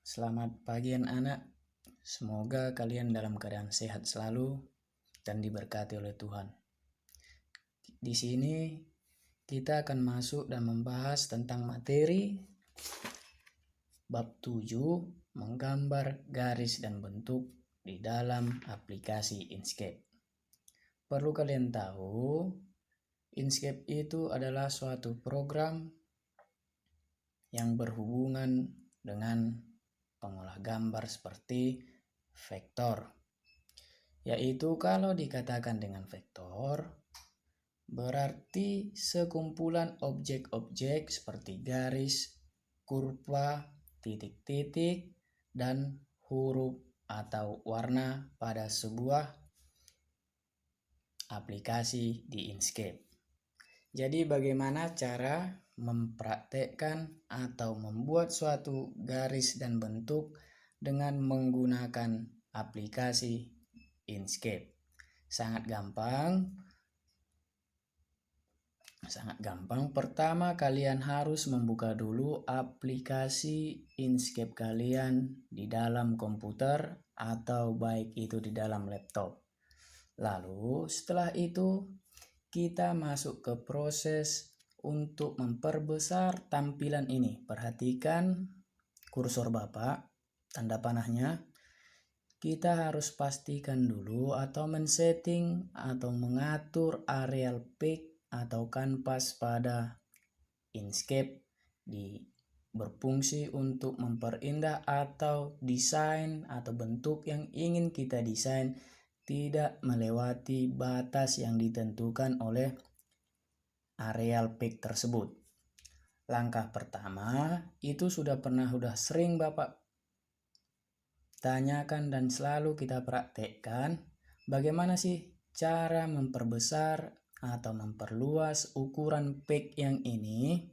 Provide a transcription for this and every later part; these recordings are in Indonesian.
Selamat pagi anak-anak. Semoga kalian dalam keadaan sehat selalu dan diberkati oleh Tuhan. Di sini kita akan masuk dan membahas tentang materi bab 7, menggambar garis dan bentuk di dalam aplikasi Inkscape. Perlu kalian tahu, Inkscape itu adalah suatu program yang berhubungan dengan pengolah gambar seperti vektor. Yaitu kalau dikatakan dengan vektor, berarti sekumpulan objek-objek seperti garis, kurva, titik-titik, dan huruf atau warna pada sebuah aplikasi di Inkscape. Jadi bagaimana cara mempraktekkan atau membuat suatu garis dan bentuk dengan menggunakan aplikasi Inkscape? Sangat gampang. Pertama, kalian harus membuka dulu aplikasi Inkscape kalian di dalam komputer atau baik itu di dalam laptop. Lalu setelah itu kita masuk ke proses untuk memperbesar tampilan ini. Perhatikan kursor Bapak, tanda panahnya. Kita harus pastikan dulu atau men-setting atau mengatur areal peak atau kanvas pada Inkscape berfungsi untuk memperindah atau desain atau bentuk yang ingin kita desain tidak melewati batas yang ditentukan oleh areal peak tersebut. Langkah pertama itu sudah sering Bapak tanyakan dan selalu kita praktekkan. Bagaimana sih cara memperbesar atau memperluas ukuran peak yang ini?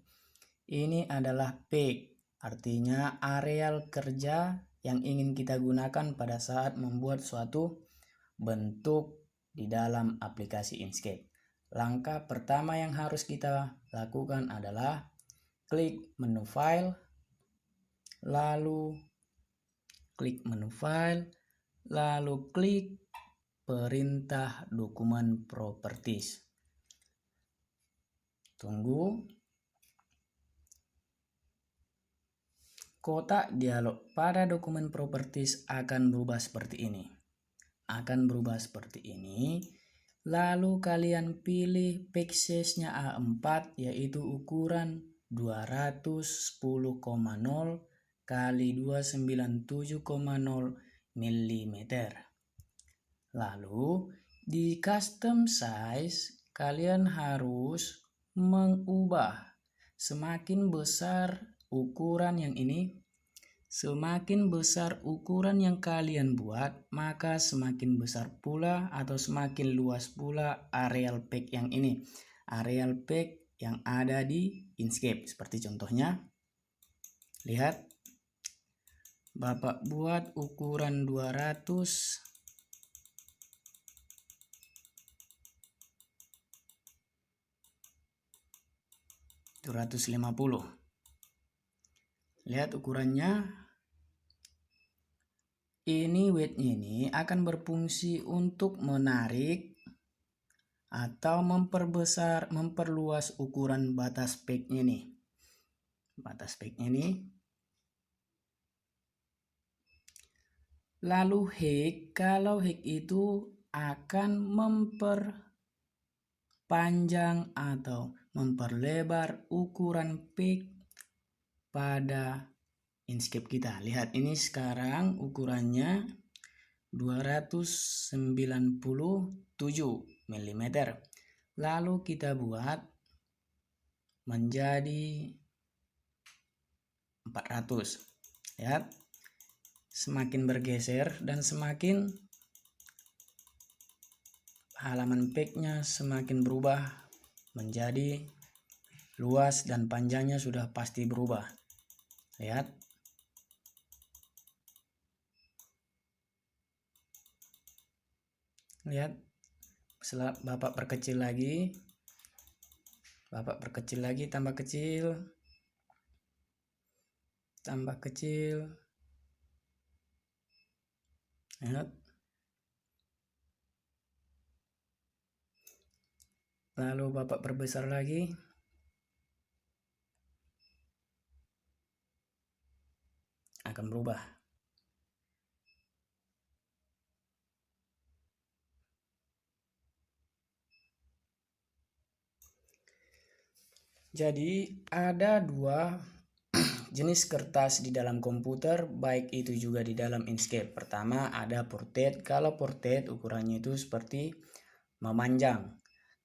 Ini adalah peak, artinya areal kerja yang ingin kita gunakan pada saat membuat suatu bentuk di dalam aplikasi Inkscape. Langkah pertama yang harus kita lakukan adalah klik menu file, lalu klik perintah dokumen properties. Tunggu. Kotak dialog pada dokumen properties akan berubah seperti ini. Lalu kalian pilih pixelsnya A4, yaitu ukuran 210,0 kali 297,0 mm. Lalu di custom size kalian harus mengubah semakin besar ukuran yang ini. Semakin besar ukuran yang kalian buat, maka semakin besar pula atau semakin luas pula areal peak yang ini. Areal peak yang ada di Inkscape. Seperti contohnya, lihat, Bapak buat ukuran 250. Lihat ukurannya. Ini width ini akan berfungsi untuk menarik atau memperluas ukuran batas peaknya nih. Lalu height, kalau height itu akan memperpanjang atau memperlebar ukuran peak pada Inkscape kita. Lihat, ini sekarang ukurannya 297 mm. Lalu kita buat menjadi 400. Lihat, semakin bergeser dan semakin halaman peaknya semakin berubah menjadi luas dan panjangnya sudah pasti berubah. Lihat. Bapak perkecil lagi, tambah kecil. Lihat. Lalu Bapak perbesar lagi. Akan berubah. Jadi ada dua jenis kertas di dalam komputer, baik itu juga di dalam Inkscape. Pertama ada portrait. Kalau portrait ukurannya itu seperti memanjang.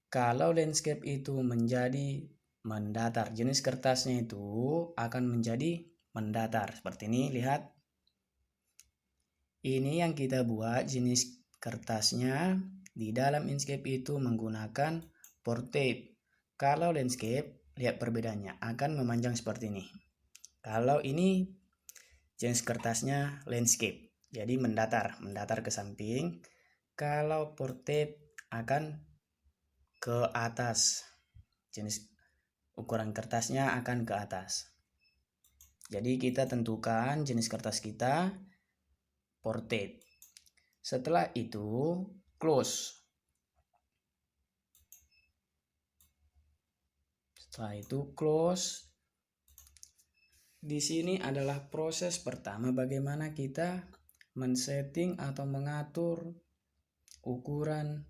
Kalau landscape itu menjadi mendatar. Jenis kertasnya itu akan menjadi mendatar. Seperti ini, lihat. Ini yang kita buat jenis kertasnya di dalam Inkscape itu menggunakan portrait. Kalau landscape, lihat perbedaannya, akan memanjang seperti ini. Kalau ini jenis kertasnya landscape, jadi mendatar ke samping. Kalau portrait akan ke atas, jenis ukuran kertasnya akan ke atas. Jadi kita tentukan jenis kertas kita portrait. Setelah itu close. Setelah itu close. Di sini adalah proses pertama bagaimana kita men-setting atau mengatur ukuran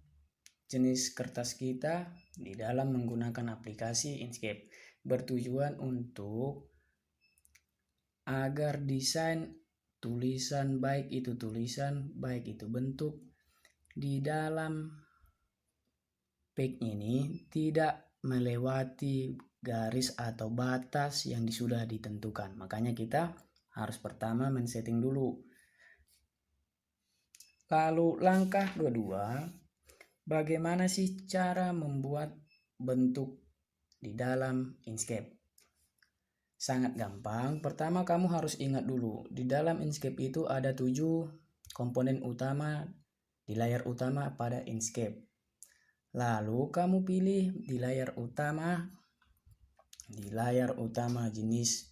jenis kertas kita di dalam menggunakan aplikasi Inkscape. Bertujuan untuk agar desain tulisan, baik itu bentuk di dalam page ini tidak melewati garis atau batas yang sudah ditentukan. Makanya kita harus pertama men-setting dulu. Lalu langkah kedua, bagaimana sih cara membuat bentuk di dalam Inkscape? Sangat gampang. Pertama kamu harus ingat dulu, di dalam Inkscape itu ada 7 komponen utama di layar utama pada Inkscape. Lalu kamu pilih di layar utama jenis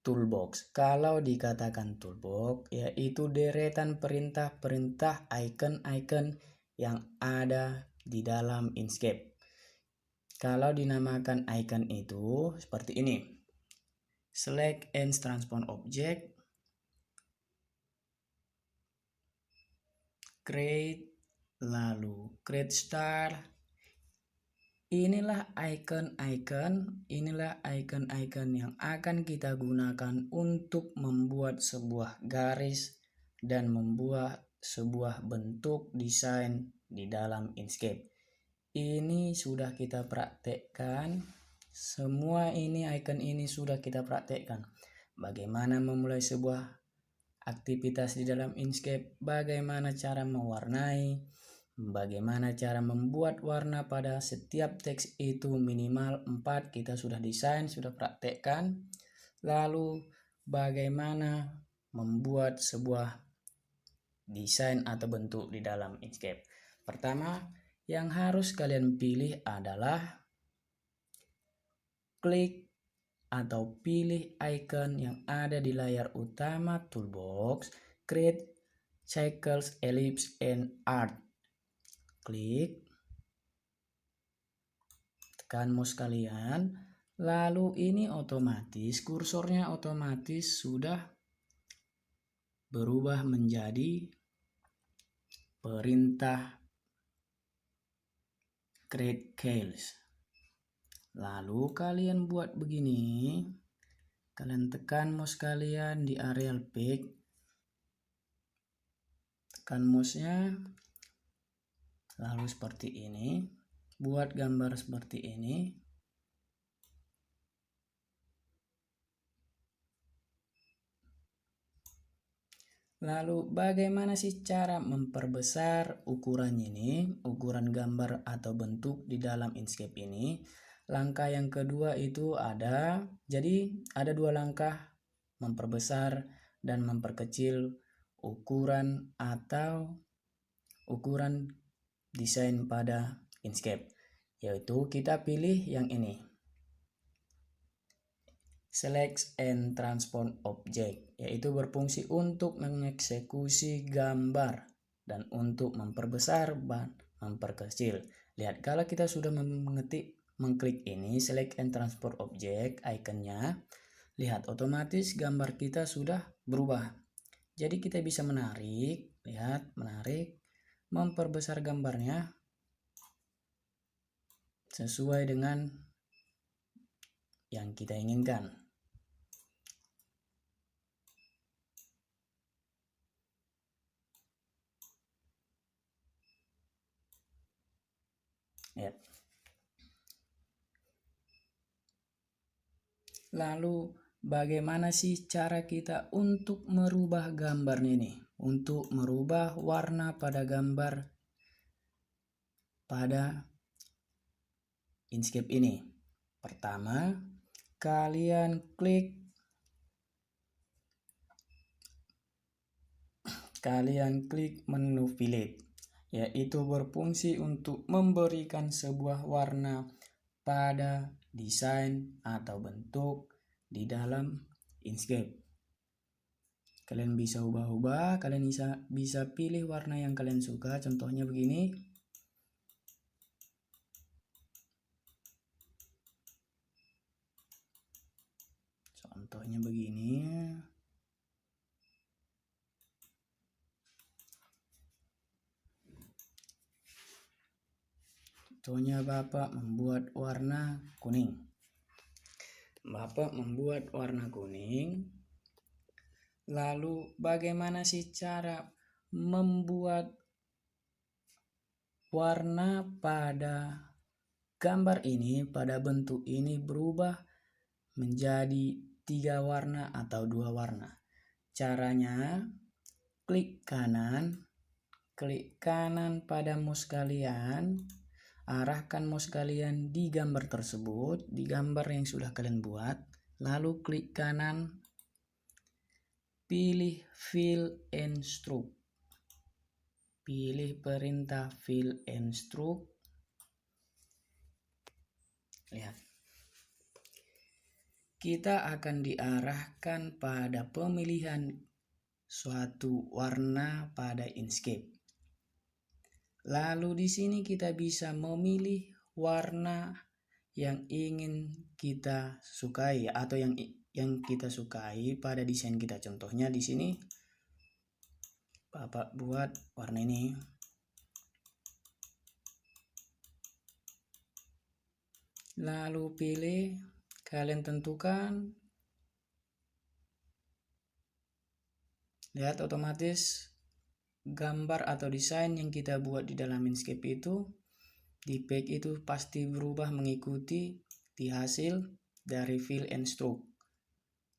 toolbox. Kalau dikatakan toolbox, yaitu deretan perintah-perintah icon-icon yang ada di dalam Inkscape. Kalau dinamakan icon itu seperti ini. Select and transform object. Create, lalu create star. Inilah icon-icon yang akan kita gunakan untuk membuat sebuah garis dan membuat sebuah bentuk desain di dalam Inkscape. Ini sudah kita praktekkan. Semua icon ini sudah kita praktekkan. Bagaimana memulai sebuah aktivitas di dalam Inkscape, bagaimana cara mewarnai, bagaimana cara membuat warna pada setiap teks itu minimal 4 kita sudah desain, sudah praktekkan. Lalu bagaimana membuat sebuah desain atau bentuk di dalam Inkscape. Pertama, yang harus kalian pilih adalah klik atau pilih icon yang ada di layar utama toolbox, create circles, ellipse, and arc. Klik, tekan mouse kalian, lalu ini otomatis kursornya otomatis sudah berubah menjadi perintah create circles. Lalu kalian buat begini, kalian tekan mouse kalian di area pick, tekan mouse-nya, lalu seperti ini, buat gambar seperti ini. Lalu bagaimana sih cara memperbesar ukurannya ini, ukuran gambar atau bentuk di dalam Inkscape ini? Langkah yang kedua itu ada, jadi ada 2 langkah memperbesar dan memperkecil ukuran atau ukuran desain pada Inkscape, yaitu kita pilih yang ini. select and transform object, yaitu berfungsi untuk mengeksekusi gambar dan untuk memperbesar dan memperkecil. Lihat, kalau kita sudah mengklik ini select and transform object ikonnya, lihat otomatis gambar kita sudah berubah. Jadi kita bisa menarik, lihat, menarik, memperbesar gambarnya sesuai dengan yang kita inginkan. Ya. Lalu bagaimana sih cara kita untuk merubah gambar ini? Untuk merubah warna pada gambar pada Inkscape ini. Pertama, kalian klik menu fillet, yaitu berfungsi untuk memberikan sebuah warna pada desain atau bentuk di dalam Inkscape. Kalian bisa ubah-ubah, kalian bisa pilih warna yang kalian suka, contohnya begini. Contohnya begini. Contohnya Bapak membuat warna kuning. Bapak membuat warna kuning. Lalu bagaimana sih cara membuat warna pada gambar ini, pada bentuk ini berubah menjadi 3 warna atau 2 warna? Caranya, klik kanan pada mouse kalian, arahkan mouse kalian di gambar tersebut, di gambar yang sudah kalian buat, lalu klik kanan, pilih fill and stroke, pilih perintah fill and stroke. Lihat, kita akan diarahkan pada pemilihan suatu warna pada Inkscape. Lalu di sini kita bisa memilih warna yang ingin kita sukai atau yang kita sukai pada desain kita. Contohnya di sini Bapak buat warna ini. Lalu pilih, kalian tentukan. Lihat, otomatis gambar atau desain yang kita buat di dalam Inkscape itu, di page itu pasti berubah mengikuti di hasil dari fill and stroke.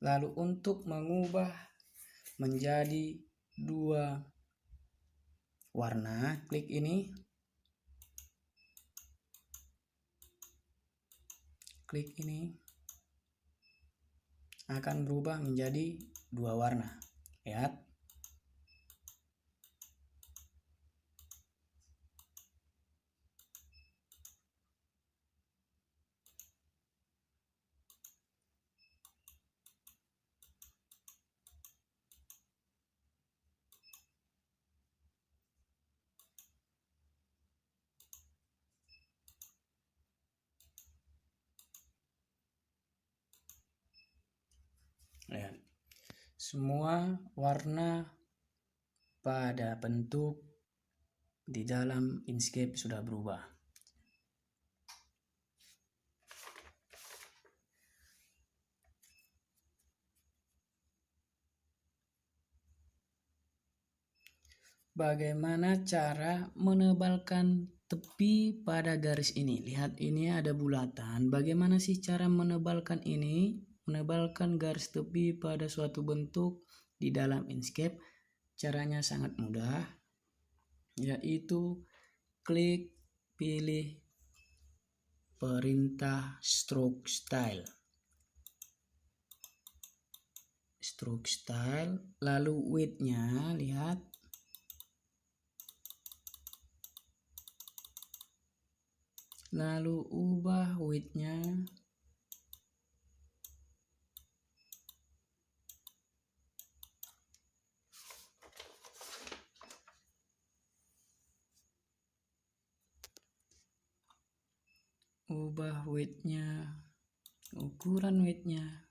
Lalu untuk mengubah menjadi 2 warna, klik ini, akan berubah menjadi 2 warna. Lihat. Lihat, semua warna pada bentuk di dalam Inkscape sudah berubah. Bagaimana cara menebalkan tepi pada garis ini? Lihat, ini ada bulatan. Bagaimana sih cara menebalkan ini? Menebalkan garis tepi pada suatu bentuk di dalam Inkscape. Caranya sangat mudah, yaitu pilih perintah stroke style, lalu width-nya, lihat, lalu ubah width-nya ubah width-nya, ukuran width-nya.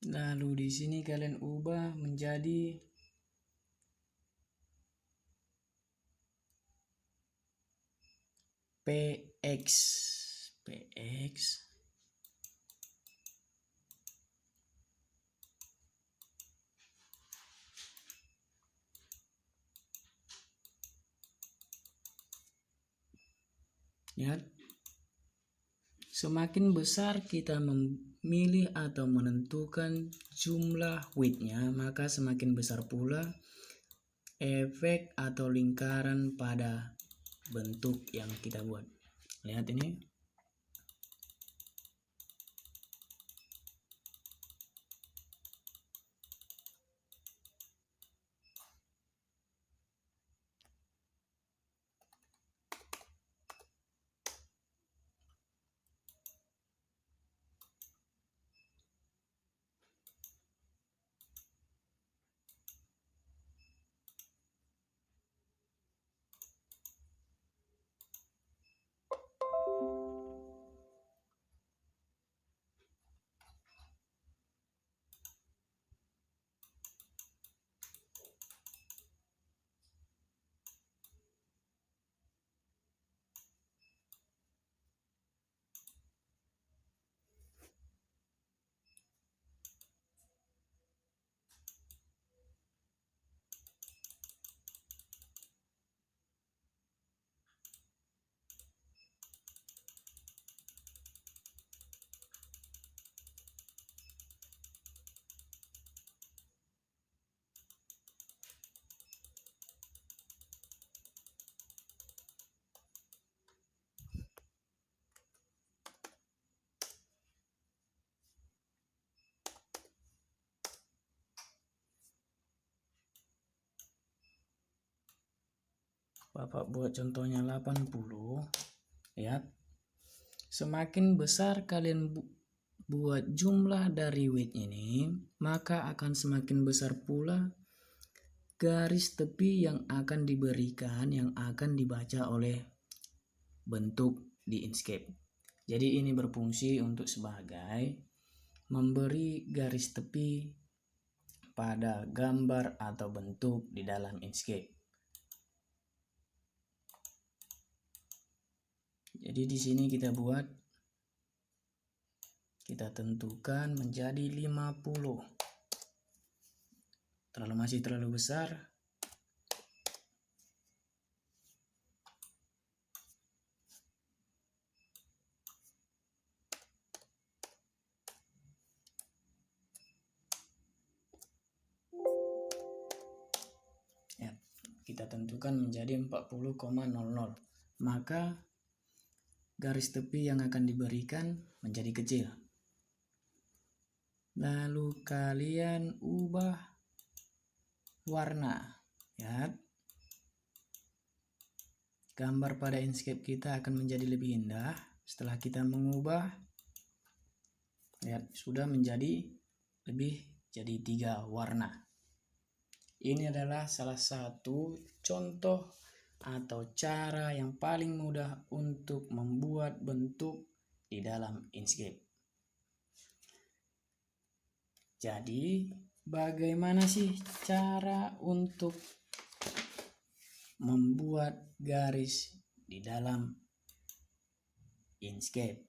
Lalu di sini kalian ubah menjadi px. Lihat, semakin besar kita memilih atau menentukan jumlah width-nya, maka semakin besar pula efek atau lingkaran pada bentuk yang kita buat. Lihat ini. Bapak buat contohnya 80. Lihat, semakin besar kalian buat jumlah dari width ini, maka akan semakin besar pula garis tepi yang akan diberikan, yang akan dibaca oleh bentuk di Inkscape. Jadi ini berfungsi untuk sebagai memberi garis tepi pada gambar atau bentuk di dalam Inkscape. Jadi di sini kita tentukan menjadi 50. Masih terlalu besar. Ya, kita tentukan menjadi 40,00. Maka garis tepi yang akan diberikan menjadi kecil. Lalu kalian ubah warna. Ya. Gambar pada Inkscape kita akan menjadi lebih indah setelah kita mengubah. Lihat, sudah menjadi jadi 3 warna. Ini adalah salah satu contoh atau cara yang paling mudah untuk membuat bentuk di dalam Inkscape. Jadi, bagaimana sih cara untuk membuat garis di dalam Inkscape?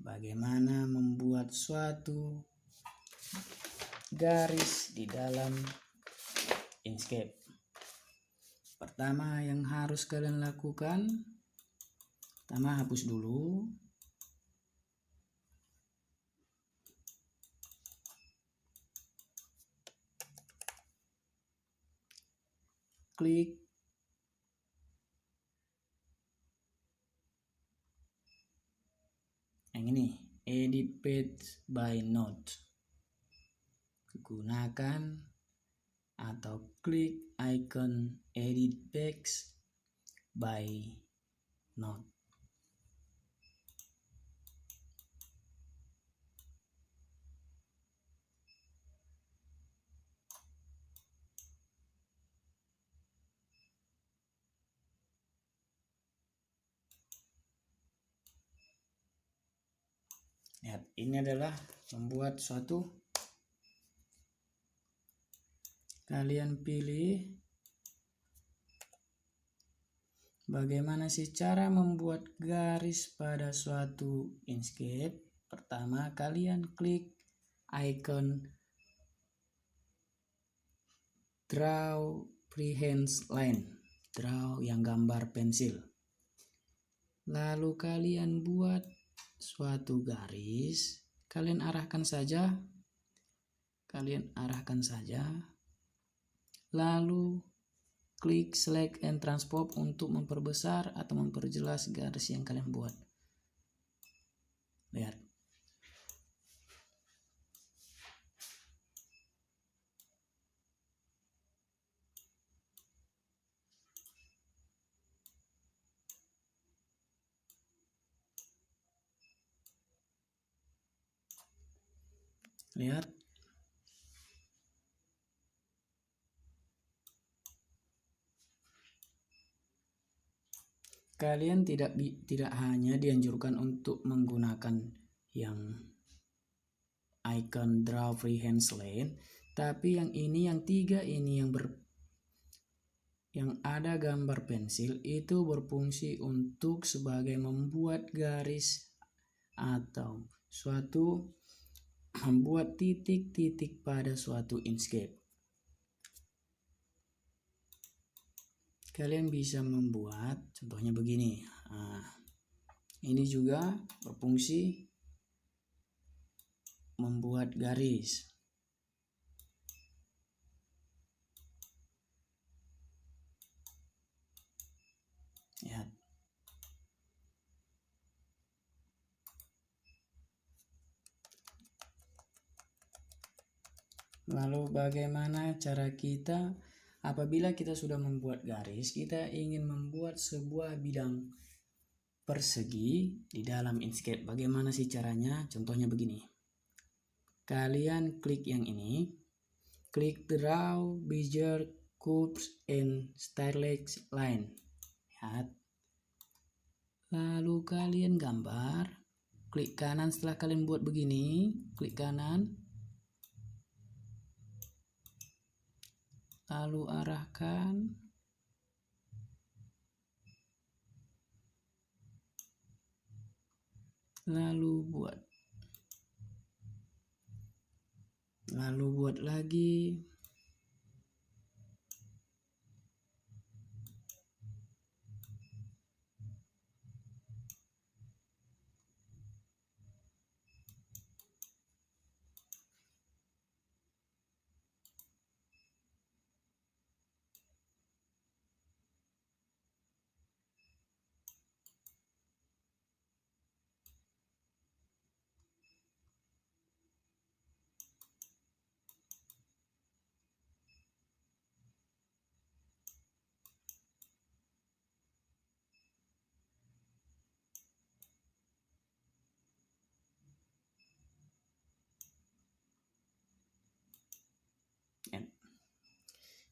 Bagaimana membuat suatu garis di dalam Inkscape? Pertama yang harus kalian lakukan, pertama hapus dulu. Klik yang ini, edit page by node. Gunakan atau klik icon edit page by note. Lihat, ini adalah membuat suatu, kalian pilih bagaimana sih cara membuat garis pada suatu Inkscape. Pertama, kalian klik icon draw freehand line, draw yang gambar pensil. Lalu kalian buat suatu garis, kalian arahkan saja, lalu klik select and transpose untuk memperbesar atau memperjelas garis yang kalian buat. Lihat. Lihat. Kalian tidak hanya dianjurkan untuk menggunakan yang icon draw freehand line, tapi yang ini, yang tiga ini, yang ada gambar pensil itu berfungsi untuk sebagai membuat garis atau membuat titik-titik pada suatu Inkscape. Kalian bisa membuat contohnya begini. Ini juga berfungsi membuat garis. Lihat. Lalu bagaimana cara kita apabila kita sudah membuat garis, kita ingin membuat sebuah bidang persegi di dalam Inkscape. Bagaimana sih caranya? Contohnya begini. Kalian klik yang ini, klik draw bigger curves and stylish line. Lihat. Lalu kalian gambar, klik kanan. Setelah kalian buat begini, klik kanan, lalu arahkan, lalu buat lagi.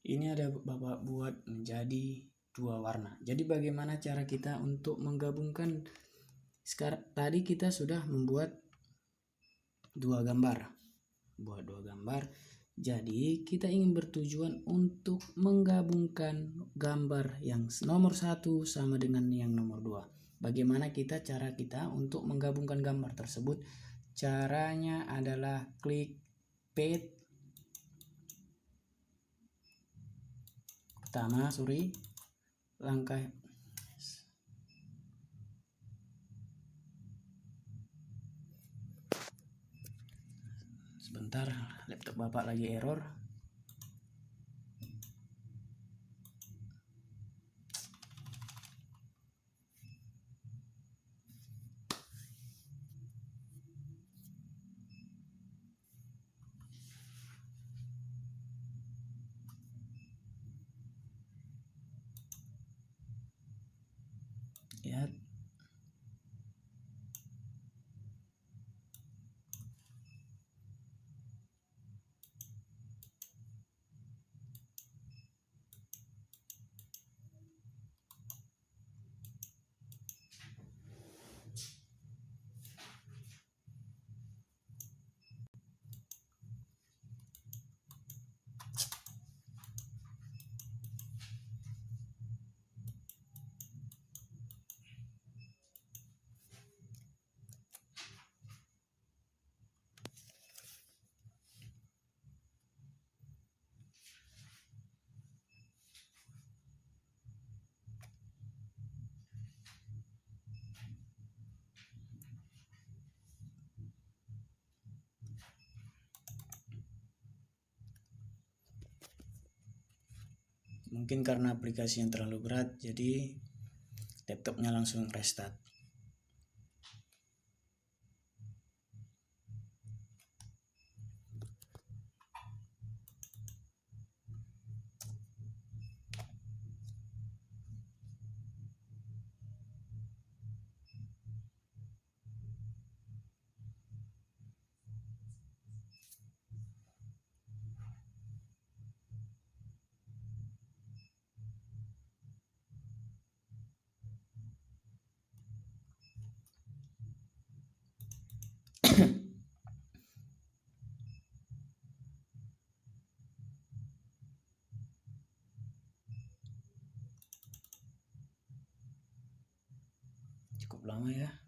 Ini ada Bapak buat menjadi 2 warna. Jadi bagaimana cara kita untuk menggabungkan? Sekarang tadi kita sudah membuat 2 gambar. Jadi kita ingin bertujuan untuk menggabungkan gambar yang nomor 1 sama dengan yang nomor 2. Bagaimana cara kita untuk menggabungkan gambar tersebut? Caranya adalah klik paste. Pertama, langkah sebentar, laptop Bapak lagi error. Lihat. Mungkin karena aplikasi yang terlalu berat, jadi laptopnya langsung restart. Cukup lama ya.